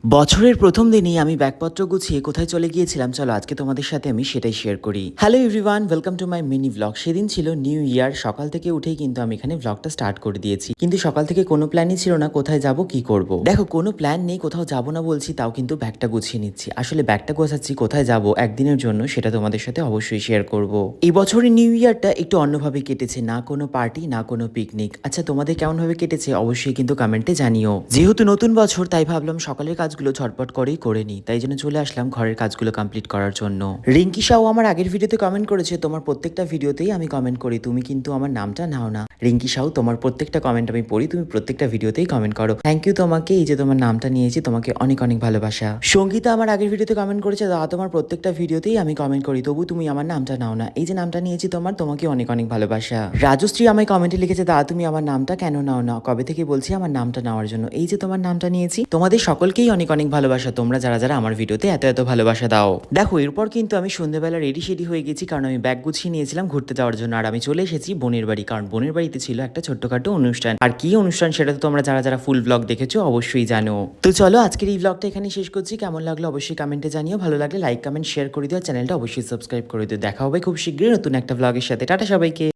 বছরের প্রথম দিনই আমি ব্যাগপত্র গুছিয়ে কোথায় চলে গিয়েছিলাম, চলো আজকে তোমাদের সাথে আমি সেটাই শেয়ার করি। Hello everyone, welcome to my mini blog. সেদিন ছিল নিউ ইয়ার। সকাল থেকে উঠেই কিন্তু আমি এখানে ব্লগটা স্টার্ট করে দিয়েছি, কিন্তু সকাল থেকে কোনো প্ল্যানই ছিল না কোথায় যাব কি করব। দেখো, কোনো প্ল্যান নেই, কোথাও যাব না বলছি, তাও কিন্তু ব্যাগটা গুছিয়ে নিচ্ছি। আসলে ব্যাগটা গোছাচ্ছি কোথায় যাব একদিনের জন্য, সেটা তোমাদের সাথে অবশ্যই শেয়ার করব। এই বছরের নিউ ইয়ারটা একটু অন্যভাবে কেটেছে, না কোনো পার্টি না কোনো পিকনিক। আচ্ছা, তোমাদের কেমন ভাবে কেটেছে অবশ্যই কিন্তু কমেন্টে জানিও। যেহেতু নতুন বছর, তাই ভাবলাম সকালের কাজগুলো ঝটপট করেই করে নিই, তাই জন্য চলে আসলাম ঘরের কাজগুলো কমপ্লিট করার জন্য। রিঙ্কি সাউ আমার আগের ভিডিওতে কমেন্ট করেছে, তোমার প্রত্যেকটা ভিডিওতেই আমি কমেন্ট করি, তুমি কিন্তু আমার নামটা নাও না। রিঙ্কি সাউ, তোমার প্রত্যেকটা কমেন্ট আমি পড়ি, তুমি প্রত্যেকটা ভিডিওতেই কমেন্ট করো। থ্যাংক ইউ তোমাকে, এই যে তোমার নামটা নিয়েছি, তোমাকে অনেক অনেক ভালোবাসা। সঙ্গীতা আমার আগের ভিডিওতে কমেন্ট করেছে, দাদা তোমার প্রত্যেকটা ভিডিওতেই আমি কমেন্ট করি, তবু তুমি আমার নামটা নাও না। এই যে নামটা নিয়েছি তোমার, তোমাকে অনেক অনেক ভালোবাসা। রাজশ্রী আমায় কমেন্টে লিখেছে, দাদা তুমি আমার নামটা কেন নাও না, কবে থেকে বলছি আমার নামটা নেওয়ার জন্য। এই যে তোমার নামটা নিয়েছি। তোমাদের সকলকেই অনেক অনেক ভালোবাসা, তোমরা যারা যারা আমার ভিডিওতে এত এত ভালোবাসা দাও। দেখো, এরপর কিন্তু আমি সন্ধ্যেবেলা রেডি শেডি হয়ে গেছি, কারণ আমি ব্যাগ গুছিয়ে নিয়েছিলাম ঘুরতে যাওয়ার জন্য। আর আমি চলে এসেছি বোনের বাড়ি, কারণ বোনের বাড়িতে ছিল একটা ছোট্টখাটো অনুষ্ঠান। আর কি অনুষ্ঠান সেটা তো তোমরা যারা যারা ফুল ব্লগ দেখেছো অবশ্যই জানো। তো চলো আজকের এই ব্লগটা এখানে শেষ করছি। কেমন লাগলো অবশ্যই কমেন্টে জানিও, ভালো লাগলে লাইক কমেন্ট শেয়ার করে দিও, চ্যানেলটা অবশ্যই সাবস্ক্রাইব করে দিও। দেখা হবে খুব শীঘ্রই নতুন একটা ব্লগের সাথে। টাটা সবাইকে।